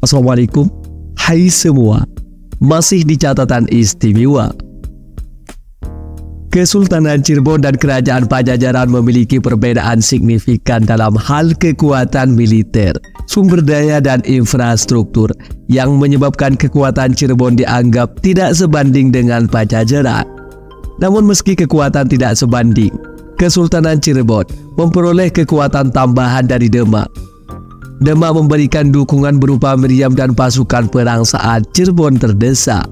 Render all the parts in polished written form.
Assalamualaikum. Hai semua, masih di catatan istimewa. Kesultanan Cirebon dan Kerajaan Pajajaran memiliki perbedaan signifikan dalam hal kekuatan militer, sumber daya dan infrastruktur yang menyebabkan kekuatan Cirebon dianggap tidak sebanding dengan Pajajaran. Namun meski kekuatan tidak sebanding, Kesultanan Cirebon memperoleh kekuatan tambahan dari Demak. Demak memberikan dukungan berupa meriam dan pasukan perang saat Cirebon terdesak.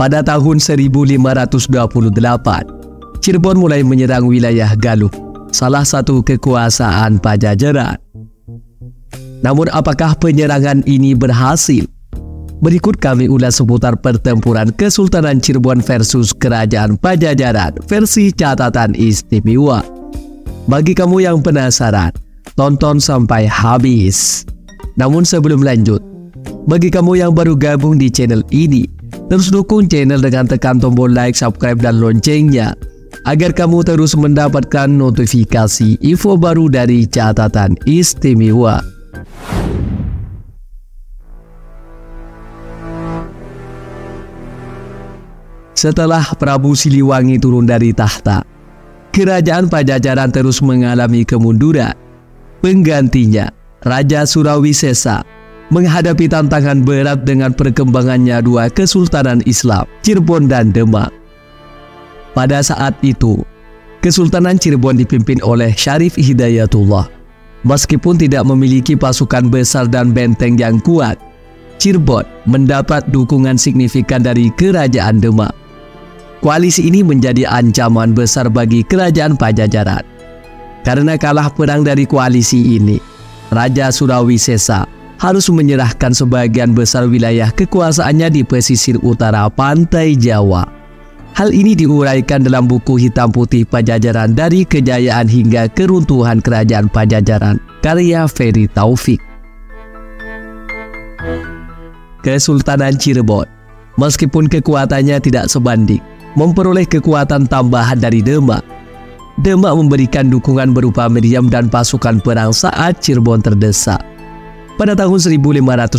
Pada tahun 1528, Cirebon mulai menyerang wilayah Galuh, salah satu kekuasaan Pajajaran. Namun apakah penyerangan ini berhasil? Berikut kami ulas seputar pertempuran Kesultanan Cirebon versus Kerajaan Pajajaran versi catatan istimewa. Bagi kamu yang penasaran, tonton sampai habis. Namun sebelum lanjut, bagi kamu yang baru gabung di channel ini, terus dukung channel dengan tekan tombol like, subscribe, dan loncengnya agar kamu terus mendapatkan notifikasi info baru dari catatan istimewa. Setelah Prabu Siliwangi turun dari tahta, Kerajaan Pajajaran terus mengalami kemunduran. Penggantinya, Raja Surawisesa, menghadapi tantangan berat dengan perkembangannya dua kesultanan Islam, Cirebon dan Demak. Pada saat itu, Kesultanan Cirebon dipimpin oleh Syarif Hidayatullah. Meskipun tidak memiliki pasukan besar dan benteng yang kuat, Cirebon mendapat dukungan signifikan dari Kerajaan Demak. Koalisi ini menjadi ancaman besar bagi Kerajaan Pajajaran. Karena kalah perang dari koalisi ini, Raja Surawisesa harus menyerahkan sebagian besar wilayah kekuasaannya di pesisir utara pantai Jawa. Hal ini diuraikan dalam buku hitam putih Pajajaran dari Kejayaan hingga Keruntuhan Kerajaan Pajajaran, karya Ferry Taufik. Kesultanan Cirebon, meskipun kekuatannya tidak sebanding, memperoleh kekuatan tambahan dari Demak. Demak memberikan dukungan berupa meriam dan pasukan perang saat Cirebon terdesak. Pada tahun 1528,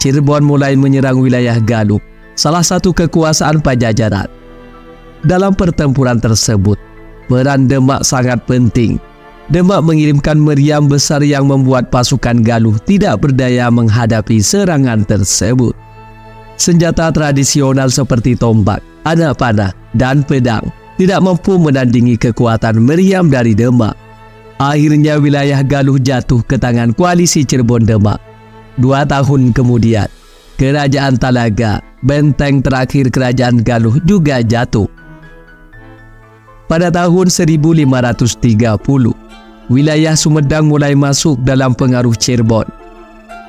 Cirebon mulai menyerang wilayah Galuh, salah satu kekuasaan Pajajaran. Dalam pertempuran tersebut, peran Demak sangat penting. Demak mengirimkan meriam besar yang membuat pasukan Galuh tidak berdaya menghadapi serangan tersebut. Senjata tradisional seperti tombak, anak panah, dan pedang tidak mampu menandingi kekuatan meriam dari Demak. Akhirnya wilayah Galuh jatuh ke tangan koalisi Cirebon-Demak. 2 tahun kemudian, Kerajaan Talaga, benteng terakhir Kerajaan Galuh, juga jatuh. Pada tahun 1530, wilayah Sumedang mulai masuk dalam pengaruh Cirebon.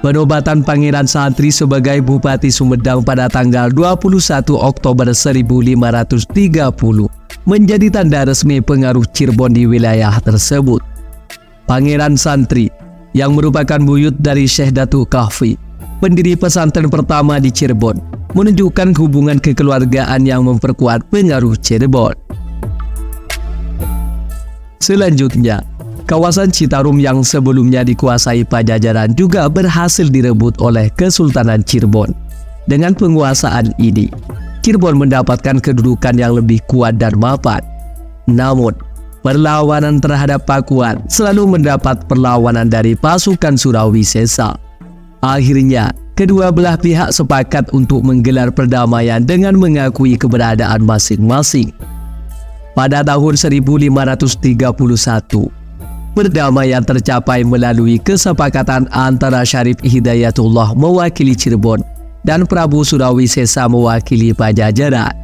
Penobatan Pangeran Santri sebagai Bupati Sumedang pada tanggal 21 Oktober 1530 menjadi tanda resmi pengaruh Cirebon di wilayah tersebut. Pangeran Santri, yang merupakan buyut dari Syekh Datuk Kahfi, pendiri pesantren pertama di Cirebon, menunjukkan hubungan kekeluargaan yang memperkuat pengaruh Cirebon. Selanjutnya, kawasan Citarum yang sebelumnya dikuasai Pajajaran juga berhasil direbut oleh Kesultanan Cirebon. Dengan penguasaan ini, Cirebon mendapatkan kedudukan yang lebih kuat dan mapan. Namun, perlawanan terhadap Pakuan selalu mendapat perlawanan dari pasukan Surawisesa. Akhirnya, kedua belah pihak sepakat untuk menggelar perdamaian dengan mengakui keberadaan masing-masing. Pada tahun 1531, perdamaian tercapai melalui kesepakatan antara Syarif Hidayatullah mewakili Cirebon dan Prabu Surawisesa mewakili Pajajaran.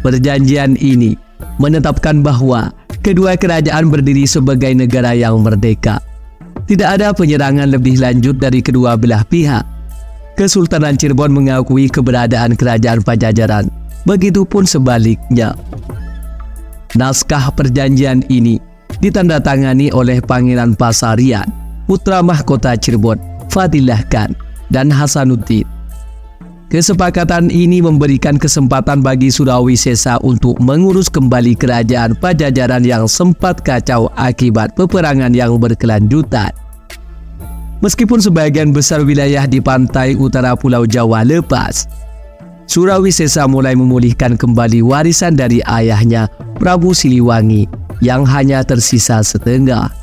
Perjanjian ini menetapkan bahwa kedua kerajaan berdiri sebagai negara yang merdeka. Tidak ada penyerangan lebih lanjut dari kedua belah pihak. Kesultanan Cirebon mengakui keberadaan Kerajaan Pajajaran, begitupun sebaliknya. Naskah perjanjian ini ditandatangani oleh Pangeran Pasarian, putra mahkota Cirebon, Fadilah Khan, dan Hasanuddin. Kesepakatan ini memberikan kesempatan bagi Surawisesa untuk mengurus kembali kerajaan Pajajaran yang sempat kacau akibat peperangan yang berkelanjutan. Meskipun sebagian besar wilayah di pantai utara Pulau Jawa lepas, Surawi Sesa mulai memulihkan kembali warisan dari ayahnya, Prabu Siliwangi, yang hanya tersisa setengah.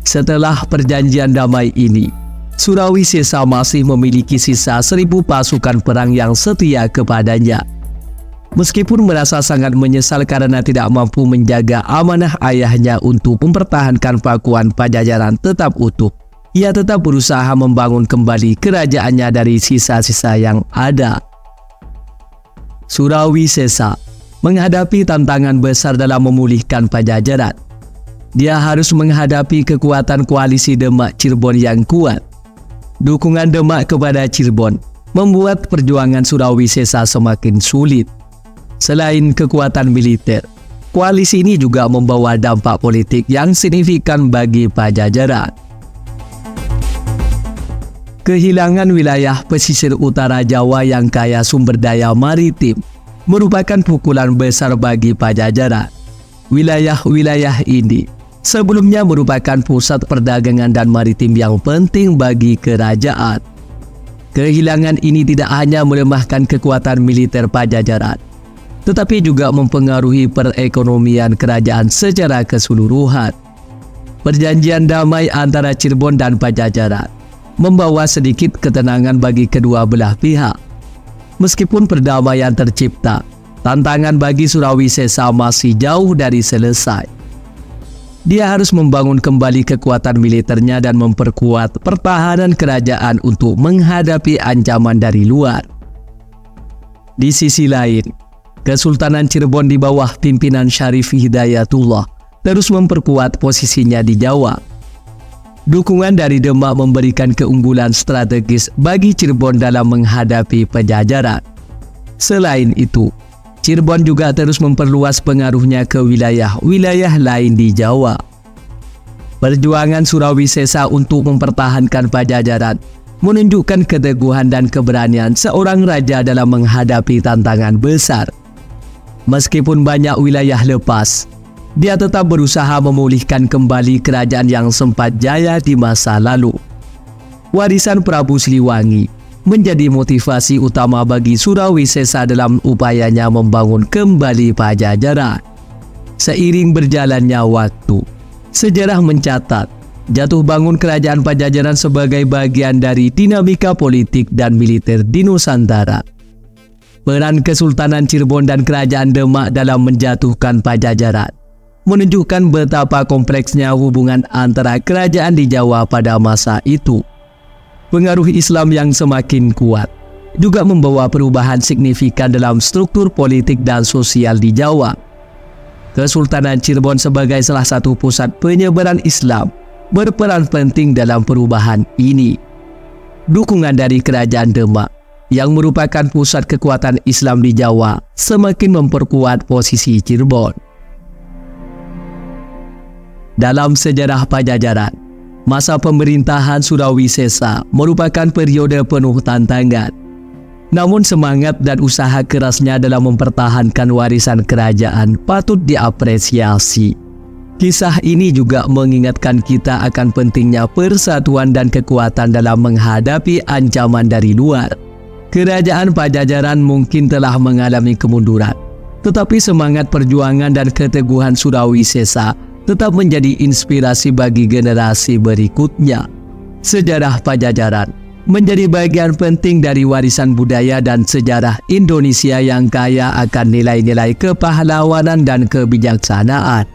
Setelah perjanjian damai ini, Surawi Sesa masih memiliki sisa 1.000 pasukan perang yang setia kepadanya. Meskipun merasa sangat menyesal karena tidak mampu menjaga amanah ayahnya untuk mempertahankan pakuan Pajajaran tetap utuh, ia tetap berusaha membangun kembali kerajaannya dari sisa-sisa yang ada. Surawi Sesa menghadapi tantangan besar dalam memulihkan Pajajaran. Dia harus menghadapi kekuatan koalisi Demak Cirebon yang kuat. Dukungan Demak kepada Cirebon membuat perjuangan Surawi Sesa semakin sulit. Selain kekuatan militer, koalisi ini juga membawa dampak politik yang signifikan bagi Pajajaran. Kehilangan wilayah pesisir utara Jawa yang kaya sumber daya maritim merupakan pukulan besar bagi Pajajaran. Wilayah-wilayah ini sebelumnya merupakan pusat perdagangan dan maritim yang penting bagi kerajaan. Kehilangan ini tidak hanya melemahkan kekuatan militer Pajajaran, tetapi juga mempengaruhi perekonomian kerajaan secara keseluruhan. Perjanjian damai antara Cirebon dan Pajajaran membawa sedikit ketenangan bagi kedua belah pihak. Meskipun perdamaian tercipta, tantangan bagi Surawi Sesa masih jauh dari selesai. Dia harus membangun kembali kekuatan militernya dan memperkuat pertahanan kerajaan untuk menghadapi ancaman dari luar. Di sisi lain, Kesultanan Cirebon di bawah pimpinan Syarif Hidayatullah terus memperkuat posisinya di Jawa. Dukungan dari Demak memberikan keunggulan strategis bagi Cirebon dalam menghadapi Pajajaran. Selain itu, Cirebon juga terus memperluas pengaruhnya ke wilayah-wilayah lain di Jawa. Perjuangan Surawi Sesa untuk mempertahankan Pajajaran menunjukkan keteguhan dan keberanian seorang raja dalam menghadapi tantangan besar. Meskipun banyak wilayah lepas, dia tetap berusaha memulihkan kembali kerajaan yang sempat jaya di masa lalu. Warisan Prabu Siliwangi menjadi motivasi utama bagi Surawi Sesa dalam upayanya membangun kembali Pajajaran. Seiring berjalannya waktu, sejarah mencatat jatuh bangun kerajaan Pajajaran sebagai bagian dari dinamika politik dan militer di Nusantara. Peran Kesultanan Cirebon dan Kerajaan Demak dalam menjatuhkan Pajajaran menunjukkan betapa kompleksnya hubungan antara kerajaan di Jawa pada masa itu. Pengaruh Islam yang semakin kuat juga membawa perubahan signifikan dalam struktur politik dan sosial di Jawa. Kesultanan Cirebon sebagai salah satu pusat penyebaran Islam berperan penting dalam perubahan ini. Dukungan dari Kerajaan Demak yang merupakan pusat kekuatan Islam di Jawa semakin memperkuat posisi Cirebon. Dalam sejarah Pajajaran, masa pemerintahan Surawi Sesa merupakan periode penuh tantangan. Namun semangat dan usaha kerasnya dalam mempertahankan warisan kerajaan patut diapresiasi. Kisah ini juga mengingatkan kita akan pentingnya persatuan dan kekuatan dalam menghadapi ancaman dari luar. Kerajaan Pajajaran mungkin telah mengalami kemunduran, tetapi semangat perjuangan dan keteguhan Surawi Sesa tetap menjadi inspirasi bagi generasi berikutnya. Sejarah Pajajaran menjadi bagian penting dari warisan budaya dan sejarah Indonesia yang kaya akan nilai-nilai kepahlawanan dan kebijaksanaan.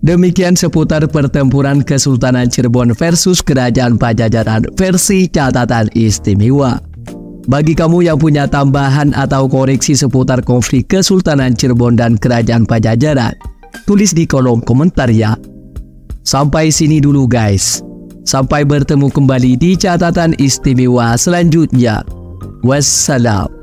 Demikian seputar pertempuran Kesultanan Cirebon versus Kerajaan Pajajaran versi catatan istimewa. Bagi kamu yang punya tambahan atau koreksi seputar konflik Kesultanan Cirebon dan Kerajaan Pajajaran, tulis di kolom komentar ya. Sampai sini dulu guys. Sampai bertemu kembali di catatan istimewa selanjutnya. Wassalam.